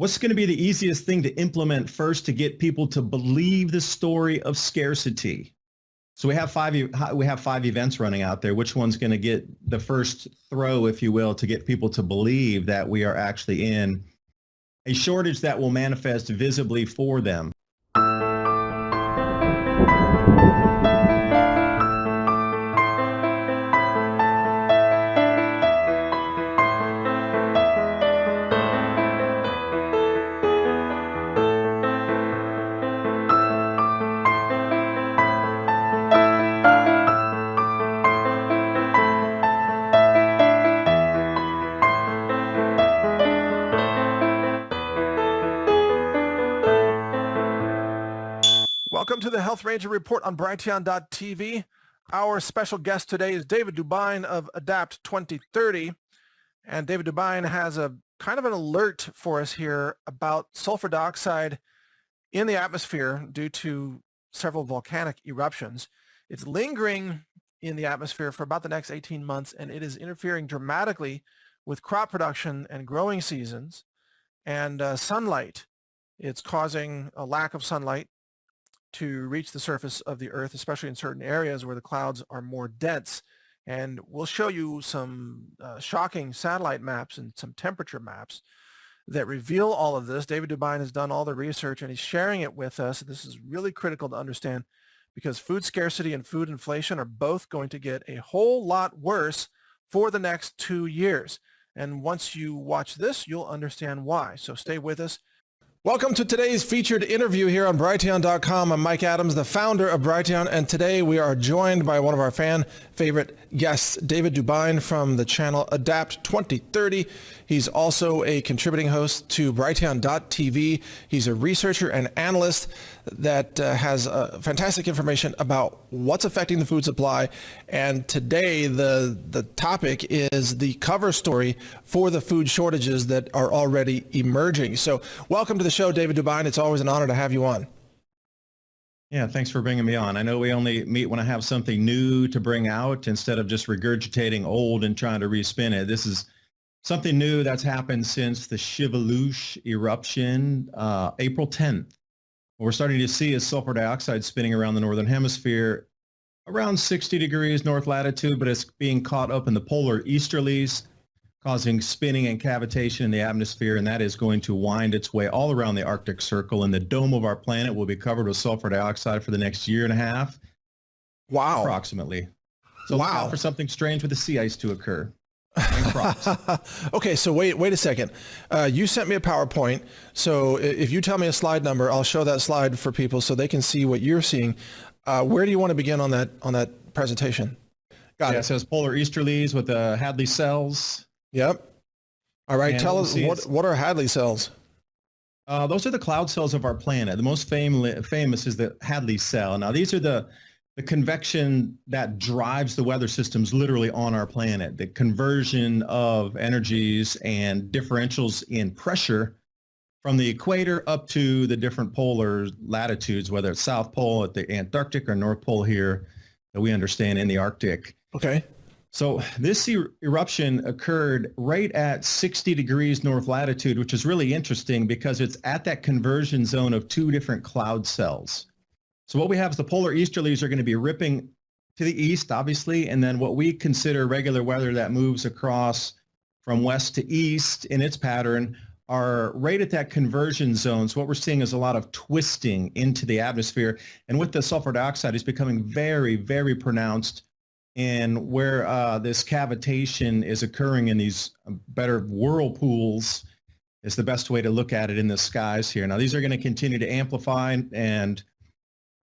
What's going to be the easiest thing to implement first to get people to believe the story of scarcity? So we have five events running out there. Which one's going to get the first throw, if you will, to get people to believe that we are actually in a shortage that will manifest visibly for them? Welcome to the Health Ranger Report on Brighteon.tv. Our special guest today is David Dubine of Adapt 2030. And David Dubine has a kind of an alert for us here about sulfur dioxide in the atmosphere due to several volcanic eruptions. It's lingering in the atmosphere for about the next 18 months, and it is interfering dramatically with crop production and growing seasons and sunlight. It's causing a lack of sunlight to reach the surface of the earth, especially in certain areas where the clouds are more dense. And we'll show you some shocking satellite maps and some temperature maps that reveal all of this. David Dubine has done all the research and he's sharing it with us. This is really critical to understand because food scarcity and food inflation are both going to get a whole lot worse for the next 2 years. And once you watch this, you'll understand why. So stay with us. Welcome to today's featured interview here on Brighteon.com. I'm Mike Adams, the founder of Brighteon, and today we are joined by one of our fan favorite guests, David Dubine from the channel Adapt 2030. He's also a contributing host to Brighteon.tv. He's a researcher and analyst that has fantastic information about what's affecting the food supply. And today the topic is the cover story for the food shortages that are already emerging. So welcome to the show, David Dubine. It's always an honor to have you on. Yeah, thanks for bringing me on. I know we only meet when I have something new to bring out instead of just regurgitating old and trying to respin it. This is something new that's happened since the Heirloom eruption, April 10th. What we're starting to see is sulfur dioxide spinning around the northern hemisphere around 60 degrees north latitude, but it's being caught up in the polar easterlies, causing spinning and cavitation in the atmosphere, and that is going to wind its way all around the Arctic Circle, and the dome of our planet will be covered with sulfur dioxide for the next year and a half. Wow. Approximately. So look out for something strange with the sea ice to occur. And crops. Okay, so wait a second. You sent me a PowerPoint, so if you tell me a slide number, I'll show that slide for people so they can see what you're seeing. Where do you want to begin on that presentation? Got it. It says polar easterlies with the Hadley cells. Yep. All right. Tell us what are Hadley cells? Those are the cloud cells of our planet. The most famous is the Hadley cell. Now, these are the convection that drives the weather systems literally on our planet. The conversion of energies and differentials in pressure from the equator up to the different polar latitudes, whether it's South Pole at the Antarctic or North Pole here that we understand in the Arctic. Okay. So this eruption occurred right at 60 degrees north latitude, which is really interesting because it's at that conversion zone of two different cloud cells. So what we have is the polar easterlies are going to be ripping to the east, obviously, and then what we consider regular weather that moves across from west to east in its pattern are right at that conversion zone. So what we're seeing is a lot of twisting into the atmosphere, and with the sulfur dioxide, it's becoming very, very pronounced. And where this cavitation is occurring in these better whirlpools is the best way to look at it in the skies here. Now, these are going to continue to amplify, and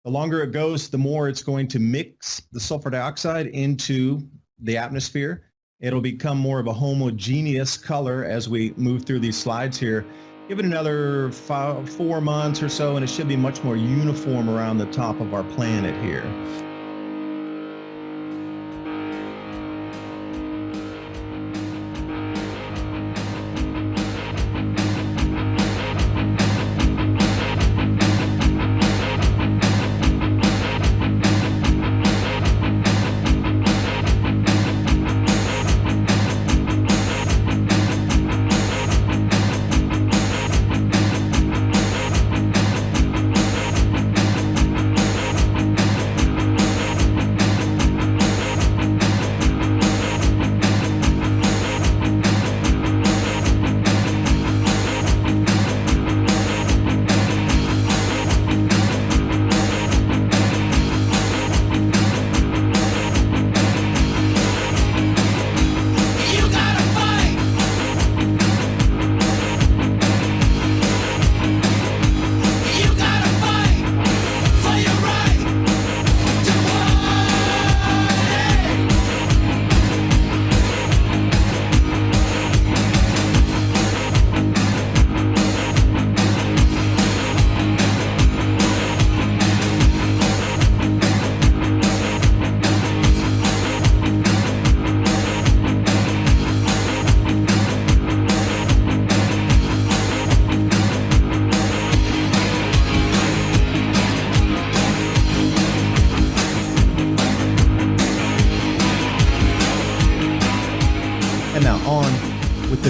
the longer it goes, the more it's going to mix the sulfur dioxide into the atmosphere. It'll become more of a homogeneous color as we move through these slides here. Give it another 4 months or so, and it should be much more uniform around the top of our planet here.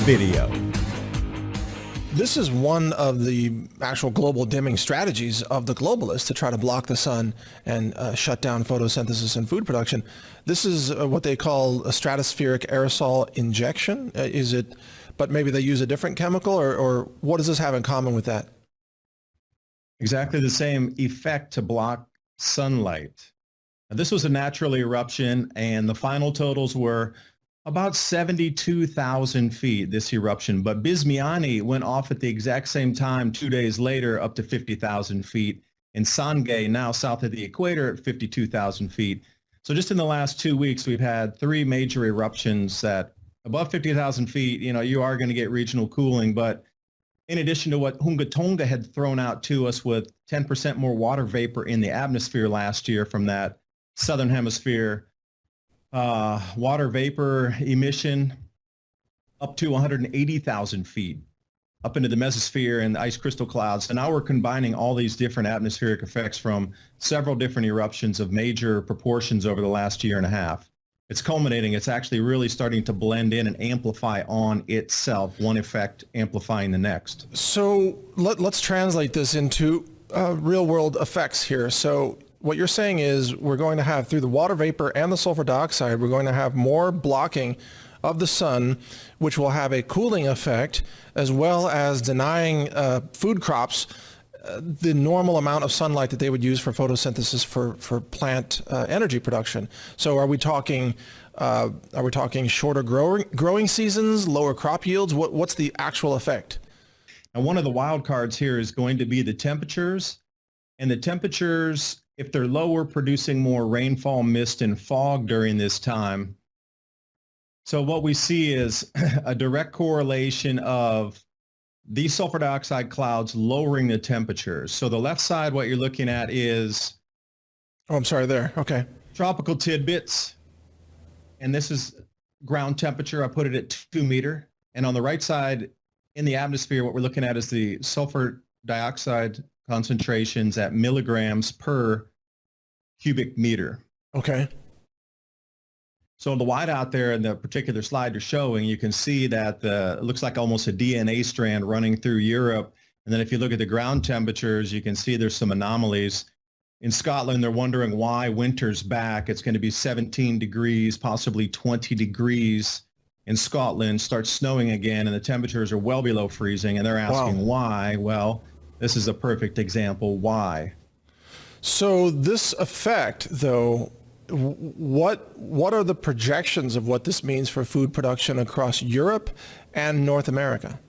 video. This is one of the actual global dimming strategies of the globalists to try to block the sun and shut down photosynthesis and food production. This is what they call a stratospheric aerosol injection. Is it, but maybe they use a different chemical, or what does this have in common with that? Exactly the same effect to block sunlight. Now, this was a natural eruption, and the final totals were about 72,000 feet, this eruption. But Bismiani went off at the exact same time 2 days later, up to 50,000 feet. And Sangay, now south of the equator, at 52,000 feet. So just in the last 2 weeks, we've had 3 major eruptions that above 50,000 feet, you are going to get regional cooling. But in addition to what Hunga Tonga had thrown out to us with 10% more water vapor in the atmosphere last year from that southern hemisphere, water vapor emission up to 180,000 feet up into the mesosphere and the ice crystal clouds. So now we're combining all these different atmospheric effects from several different eruptions of major proportions over the last year and a half. It's culminating. It's actually really starting to blend in and amplify on itself, one effect amplifying the next. So let's translate this into real world effects here. So what you're saying is we're going to have, through the water vapor and the sulfur dioxide, we're going to have more blocking of the sun, which will have a cooling effect, as well as denying food crops the normal amount of sunlight that they would use for photosynthesis for plant energy production. So are we talking shorter growing seasons, lower crop yields? What's the actual effect? And one of the wild cards here is going to be the temperatures. And the temperatures, if they're lower, producing more rainfall, mist, and fog during this time. So what we see is a direct correlation of these sulfur dioxide clouds lowering the temperatures. So the left side, what you're looking at is... Oh, I'm sorry, there. Okay. Tropical tidbits. And this is ground temperature. I put it at 2 meter. And on the right side, in the atmosphere, what we're looking at is the sulfur dioxide concentrations at milligrams per cubic meter. Okay. So the white out there in the particular slide you're showing, you can see that it looks like almost a DNA strand running through Europe. And then if you look at the ground temperatures, you can see there's some anomalies. In Scotland, they're wondering why winter's back. It's going to be 17 degrees, possibly 20 degrees in Scotland, starts snowing again, and the temperatures are well below freezing. And they're asking why. Well, this is a perfect example why. So this effect, though, what are the projections of what this means for food production across Europe and North America?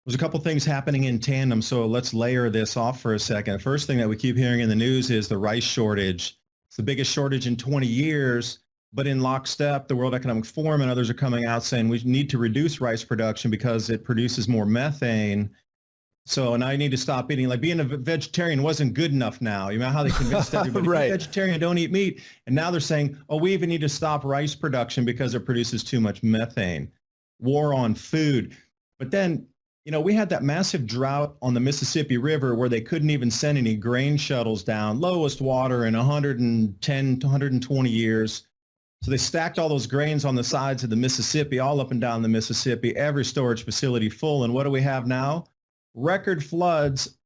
There's a couple things happening in tandem, so let's layer this off for a second. The first thing that we keep hearing in the news is the rice shortage. It's the biggest shortage in 20 years, but in lockstep, the World Economic Forum and others are coming out saying we need to reduce rice production because it produces more methane. So now you need to stop eating. Like being a vegetarian wasn't good enough now. You know how they convinced everybody, right. Be vegetarian, don't eat meat. And now they're saying, oh, we even need to stop rice production because it produces too much methane. War on food. But then, we had that massive drought on the Mississippi River where they couldn't even send any grain shuttles down, lowest water in 110 to 120 years. So they stacked all those grains on the sides of the Mississippi, all up and down the Mississippi, every storage facility full. And what do we have now? Record floods,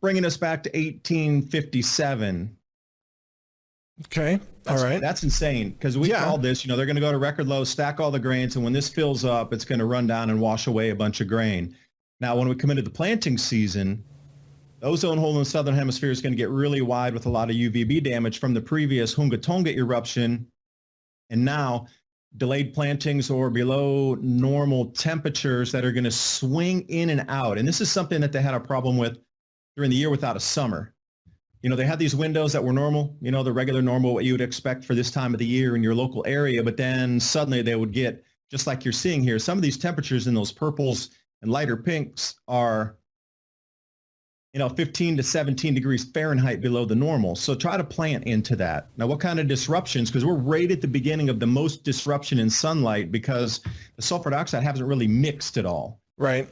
bringing us back to 1857. Okay. All right. That's insane because we called this, they're going to go to record lows, stack all the grains, and when this fills up, it's going to run down and wash away a bunch of grain. Now, when we come into the planting season, the ozone hole in the southern hemisphere is going to get really wide with a lot of UVB damage from the previous Hunga Tonga eruption. And now delayed plantings or below normal temperatures that are going to swing in and out. And this is something that they had a problem with during the year without a summer. They had these windows that were normal, the regular normal, what you would expect for this time of the year in your local area. But then suddenly they would get, just like you're seeing here, some of these temperatures in those purples and lighter pinks are, 15 to 17 degrees Fahrenheit below the normal. So try to plant into that. Now, what kind of disruptions? Because we're right at the beginning of the most disruption in sunlight because the sulfur dioxide hasn't really mixed at all. Right.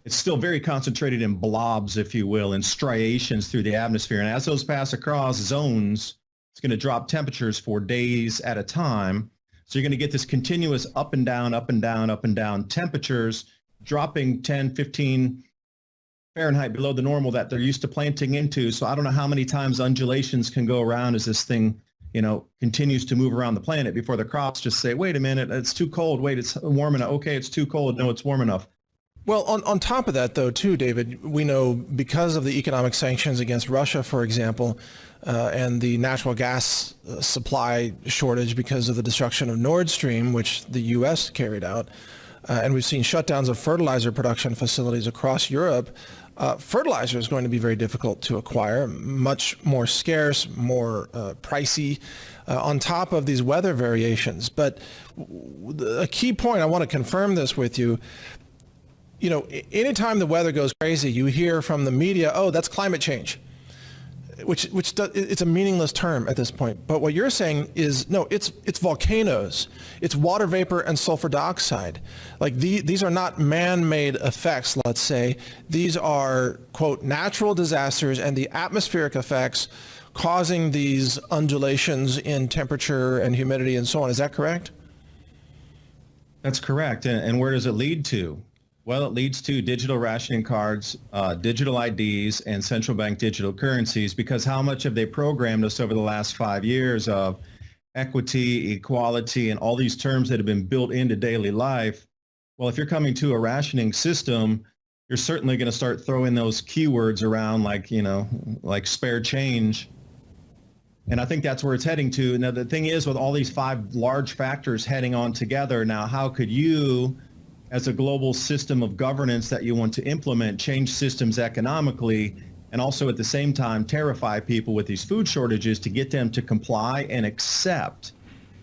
It's still very concentrated in blobs, if you will, in striations through the atmosphere. And as those pass across zones, it's going to drop temperatures for days at a time. So you're going to get this continuous up and down, up and down, up and down temperatures dropping 10, 15 Fahrenheit below the normal that they're used to planting into. So I don't know how many times undulations can go around as this thing, continues to move around the planet before the crops just say, wait a minute, it's too cold. Wait, it's warm enough. Okay, it's too cold. No, it's warm enough. Well, on top of that, though, too, David, we know because of the economic sanctions against Russia, for example, and the natural gas supply shortage because of the destruction of Nord Stream, which the U.S. carried out, and we've seen shutdowns of fertilizer production facilities across Europe, fertilizer is going to be very difficult to acquire, much more scarce, more pricey, on top of these weather variations. But a key point, I want to confirm this with you, anytime the weather goes crazy, you hear from the media, oh, that's climate change, which it's a meaningless term at this point. But what you're saying is, no, it's volcanoes, it's water vapor and sulfur dioxide. Like these are not man-made effects, let's say. These are, quote, natural disasters and the atmospheric effects causing these undulations in temperature and humidity and so on. Is that correct? That's correct. And where does it lead to? Well, it leads to digital rationing cards, digital IDs, and central bank digital currencies, because how much have they programmed us over the last 5 years of equity, equality, and all these terms that have been built into daily life? Well, if you're coming to a rationing system, you're certainly going to start throwing those keywords around like spare change. And I think that's where it's heading to. Now, the thing is, with all these 5 large factors heading on together, now how could you, as a global system of governance that you want to implement, change systems economically, and also at the same time terrify people with these food shortages to get them to comply and accept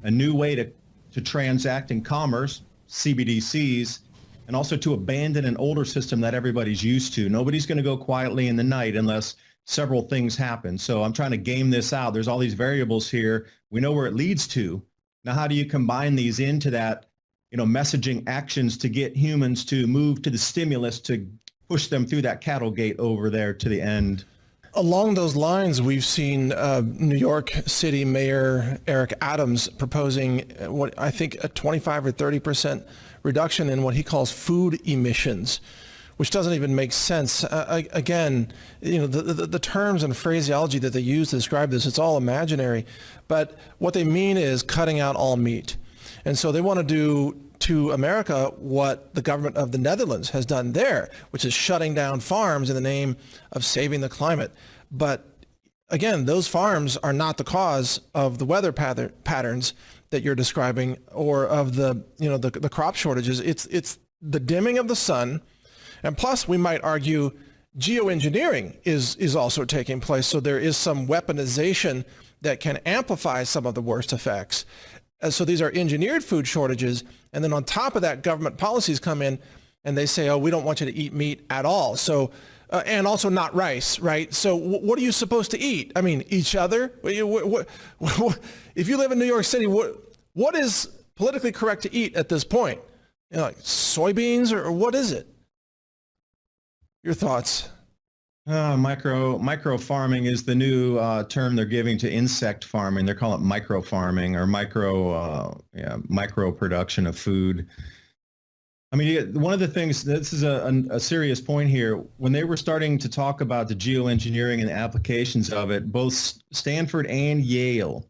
a new way to transact in commerce, CBDCs, and also to abandon an older system that everybody's used to. Nobody's going to go quietly in the night unless several things happen. So I'm trying to game this out. There's all these variables here. We know where it leads to. Now, how do you combine these into that messaging actions to get humans to move to the stimulus to push them through that cattle gate over there to the end? Along those lines, we've seen New York City Mayor Eric Adams proposing what I think a 25 or 30% reduction in what he calls food emissions, which doesn't even make sense. Again, the terms and phraseology that they use to describe this, it's all imaginary. But what they mean is cutting out all meat. And so they want to do to America what the government of the Netherlands has done there, which is shutting down farms in the name of saving the climate. But again, those farms are not the cause of the weather patterns that you're describing or of the crop shortages. It's the dimming of the sun. And plus, we might argue geoengineering is also taking place. So there is some weaponization that can amplify some of the worst effects. So these are engineered food shortages. And then on top of that, government policies come in and they say, oh, we don't want you to eat meat at all. So, and also not rice, right? So what are you supposed to eat? I mean, each other? If you live in New York City, what is politically correct to eat at this point? Like soybeans or what is it? Your thoughts? Micro farming is the new term they're giving to insect farming. They're calling it micro farming or micro production of food. I mean, one of the things, this is a serious point here. When they were starting to talk about the geoengineering and the applications of it, both Stanford and Yale,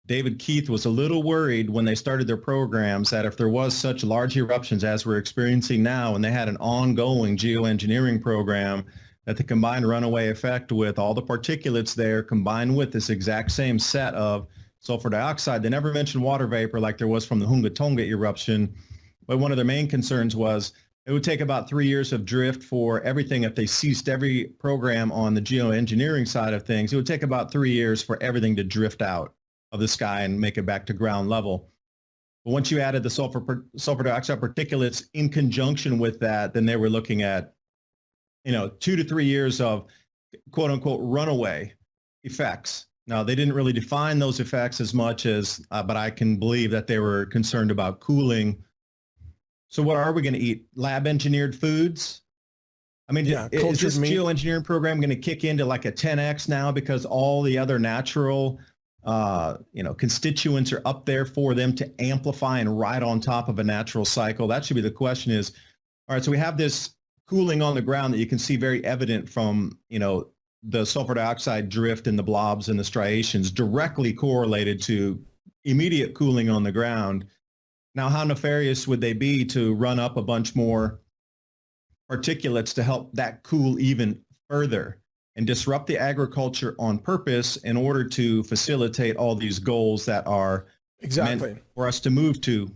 David Keith was a little worried when they started their programs that if there was such large eruptions as we're experiencing now, and they had an ongoing geoengineering program, that the combined runaway effect with all the particulates there combined with this exact same set of sulfur dioxide. They never mentioned water vapor like there was from the Hunga Tonga eruption. But one of their main concerns was it would take about 3 years of drift for everything. If they ceased every program on the geoengineering side of things, it would take about 3 years for everything to drift out of the sky and make it back to ground level. But once you added the sulfur dioxide particulates in conjunction with that, then they were looking at 2 to 3 years of quote unquote runaway effects. Now, they didn't really define those effects as much as, but I can believe that they were concerned about cooling. So what are we going to eat? Lab engineered foods? I mean, is this geoengineering program going to kick into like a 10x now because all the other natural constituents are up there for them to amplify and ride on top of a natural cycle? That should be the question is, all right, so we have this cooling on the ground that you can see very evident from, the sulfur dioxide drift and the blobs and the striations directly correlated to immediate cooling on the ground. Now, how nefarious would they be to run up a bunch more particulates to help that cool even further and disrupt the agriculture on purpose in order to facilitate all these goals that are Exactly. meant for us to move to,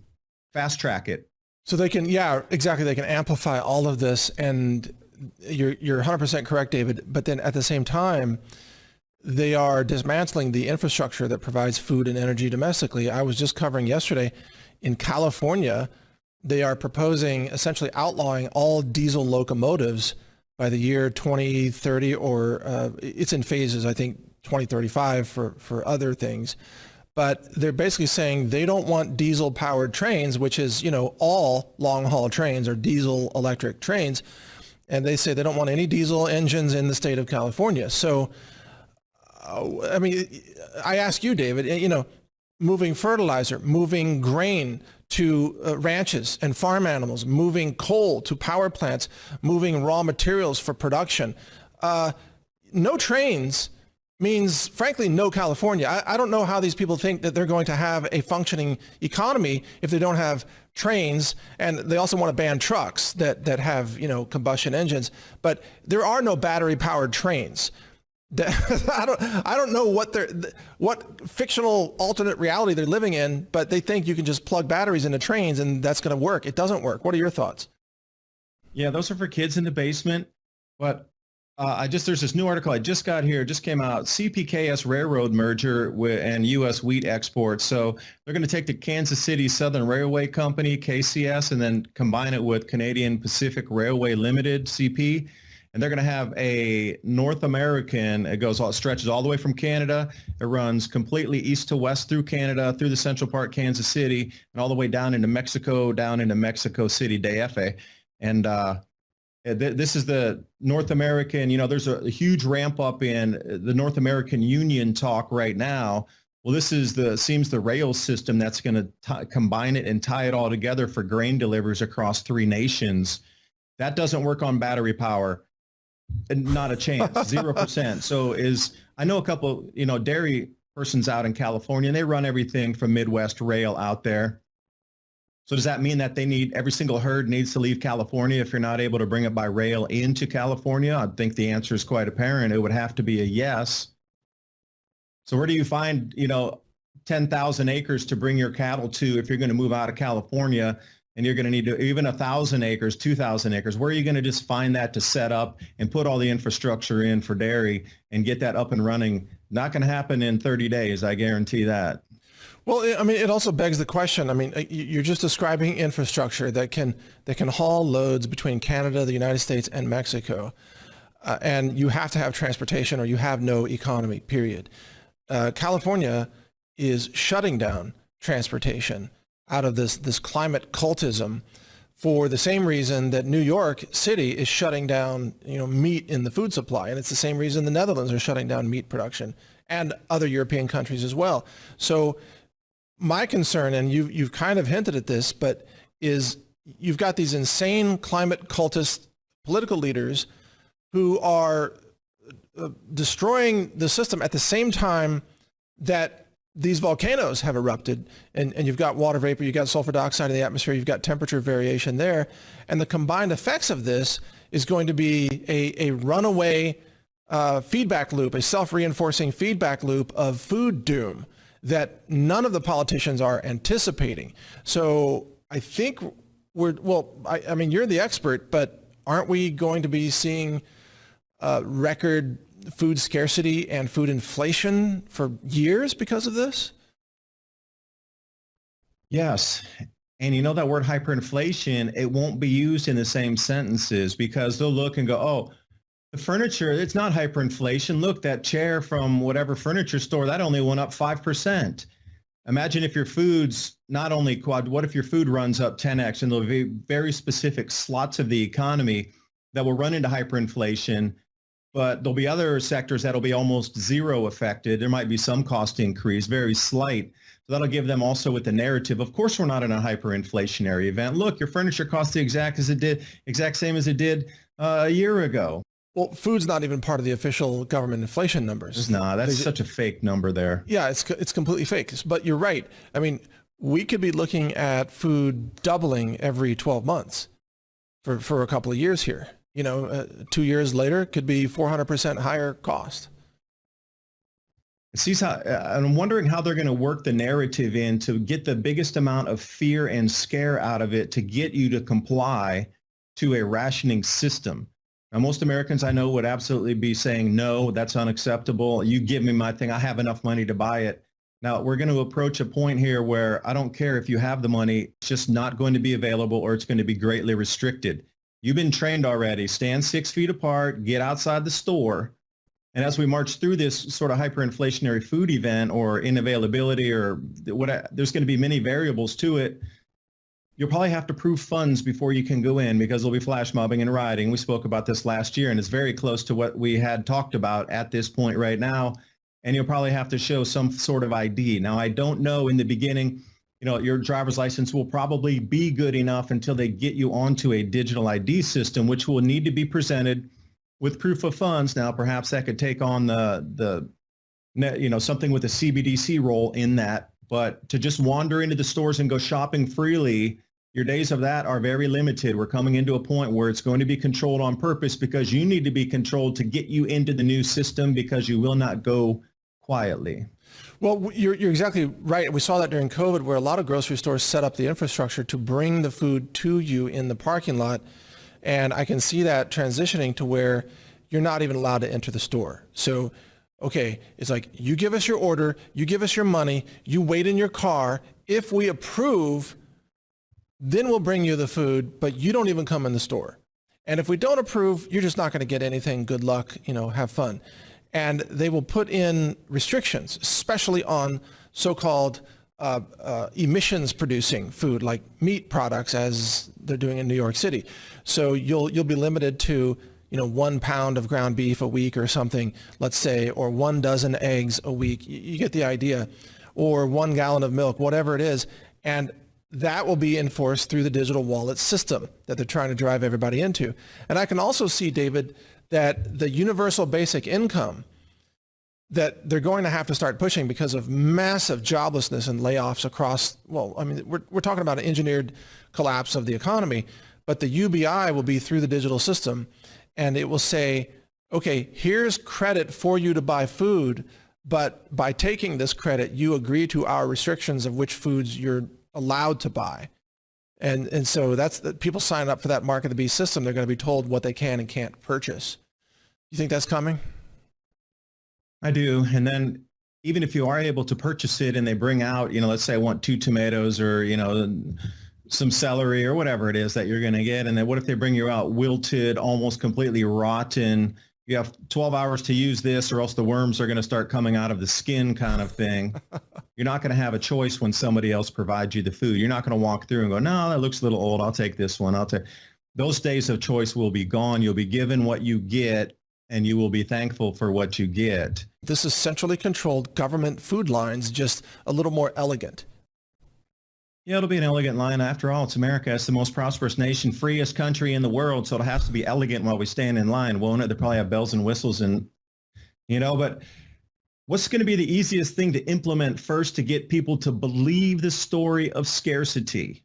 fast track it? So they can, yeah, exactly. They can amplify all of this, and you're 100% correct, David. But then at the same time, they are dismantling the infrastructure that provides food and energy domestically. I was just covering yesterday in California, they are proposing essentially outlawing all diesel locomotives by the year 2030, or it's in phases, I think 2035 for other things. But they're basically saying they don't want diesel powered trains, which is, all long haul trains are diesel electric trains. And they say they don't want any diesel engines in the state of California. So, I ask you, David, moving fertilizer, moving grain to ranches and farm animals, moving coal to power plants, moving raw materials for production. No trains means, frankly, no California. I don't know how these people think that they're going to have a functioning economy if they don't have trains, and they also want to ban trucks that have, combustion engines. But there are no battery powered trains. I don't know what fictional alternate reality they're living in, but they think you can just plug batteries into trains and that's going to work. It doesn't work. What are your thoughts? Yeah, those are for kids in the basement. But there's this new article I just got here, just came out, CPKS Railroad merger and U.S. wheat exports. So they're going to take the Kansas City Southern Railway Company, KCS, and then combine it with Canadian Pacific Railway Limited, CP. And they're going to have a North American, stretches all the way from Canada. It runs completely east to west through Canada, through the central part, Kansas City, and all the way down into Mexico City, DF. And this is the North American, there's a huge ramp up in the North American Union talk right now. Well, this is seems the rail system that's going to combine it and tie it all together for grain deliveries across 3 nations. That doesn't work on battery power. Not a chance, 0%. So I know a couple, dairy persons out in California, and they run everything from Midwest rail out there. So does that mean that every single herd needs to leave California if you're not able to bring it by rail into California? I think the answer is quite apparent. It would have to be a yes. So where do you find, 10,000 acres to bring your cattle to if you're going to move out of California? And you're going to need even 1,000 acres, 2,000 acres. Where are you going to just find that to set up and put all the infrastructure in for dairy and get that up and running? Not going to happen in 30 days. I guarantee that. Well, it also begs the question. You're just describing infrastructure that can haul loads between Canada, the United States, and Mexico. And you have to have transportation or you have no economy, period. California is shutting down transportation out of this climate cultism for the same reason that New York City is shutting down, meat in the food supply. And it's the same reason the Netherlands are shutting down meat production and other European countries as well. So my concern, and you've kind of hinted at this, but is you've got these insane climate cultist political leaders who are destroying the system at the same time that these volcanoes have erupted, and you've got water vapor, you've got sulfur dioxide in the atmosphere, you've got temperature variation there. And the combined effects of this is going to be a runaway feedback loop, a self-reinforcing feedback loop of food doom that none of the politicians are anticipating. So I think you're the expert, but aren't we going to be seeing record food scarcity and food inflation for years because of this? Yes. And that word hyperinflation, it won't be used in the same sentences because they'll look and go, oh, the furniture, it's not hyperinflation. Look, that chair from whatever furniture store, that only went up 5%. Imagine if your food's not only what if your food runs up 10x, and there'll be very specific slots of the economy that will run into hyperinflation but there'll be other sectors that'll be almost zero affected. There might be some cost increase, very slight. So that'll give them also with the narrative. Of course, we're not in a hyperinflationary event. Look, your furniture costs the exact same as it did a year ago. Well, food's not even part of the official government inflation numbers. No, that's such a fake number there. Yeah, it's completely fake. But you're right. I mean, we could be looking at food doubling every 12 months for a couple of years here. 2 years later, it could be 400% higher cost. I'm wondering how they're going to work the narrative in to get the biggest amount of fear and scare out of it to get you to comply to a rationing system. Now, most Americans I know would absolutely be saying, no, that's unacceptable. You give me my thing. I have enough money to buy it. Now, we're going to approach a point here where I don't care if you have the money, it's just not going to be available or it's going to be greatly restricted. You've been trained already. Stand 6 feet apart, get outside the store. And as we march through this sort of hyperinflationary food event or inavailability or what, there's going to be many variables to it. You'll probably have to prove funds before you can go in because there'll be flash mobbing and rioting. We spoke about this last year, and it's very close to what we had talked about at this point right now. And you'll probably have to show some sort of ID. Now, I don't know in the beginning, your driver's license will probably be good enough until they get you onto a digital ID system, which will need to be presented with proof of funds. Now, perhaps that could take on the something with a CBDC role in that. But to just wander into the stores and go shopping freely, your days of that are very limited. We're coming into a point where it's going to be controlled on purpose because you need to be controlled to get you into the new system because you will not go quietly. Well, you're exactly right. We saw that during COVID where a lot of grocery stores set up the infrastructure to bring the food to you in the parking lot. And I can see that transitioning to where you're not even allowed to enter the store. So, okay, it's like you give us your order, you give us your money, you wait in your car. If we approve, then we'll bring you the food, but you don't even come in the store. And if we don't approve, you're just not going to get anything. Good luck, have fun. And they will put in restrictions, especially on so-called emissions producing food like meat products, as they're doing in New York City. So you'll be limited to 1 pound of ground beef a week or something, let's say, or 1 dozen eggs a week. You get the idea, or 1 gallon of milk, whatever it is. And that will be enforced through the digital wallet system that they're trying to drive everybody into. And I can also see, David, that the universal basic income that they're going to have to start pushing because of massive joblessness and layoffs across, we're talking about an engineered collapse of the economy, but the UBI will be through the digital system, and it will say, okay, here's credit for you to buy food, but by taking this credit, you agree to our restrictions of which foods you're allowed to buy. And so people sign up for that market of the beast system. They're going to be told what they can and can't purchase. You think that's coming? I do. And then even if you are able to purchase it and they bring out, let's say I want 2 tomatoes or, some celery or whatever it is that you're going to get. And then what if they bring you out wilted, almost completely rotten? You have 12 hours to use this or else the worms are going to start coming out of the skin kind of thing. You're not going to have a choice when somebody else provides you the food. You're not going to walk through and go, no, that looks a little old. I'll take this one. Those days of choice will be gone. You'll be given what you get and you will be thankful for what you get. This is centrally controlled government food lines, just a little more elegant. Yeah, it'll be an elegant line. After all, it's America. It's the most prosperous nation, freest country in the world. So it has to be elegant while we stand in line, won't it? They probably have bells and whistles and, but what's going to be the easiest thing to implement first to get people to believe the story of scarcity?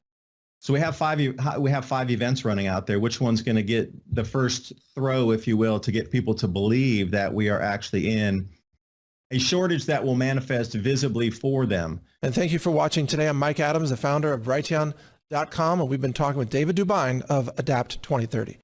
So we have five events running out there. Which one's going to get the first throw, if you will, to get people to believe that we are actually in a shortage that will manifest visibly for them? And thank you for watching today. I'm Mike Adams, the founder of Brighteon.com, and we've been talking with David Dubine of Adapt 2030.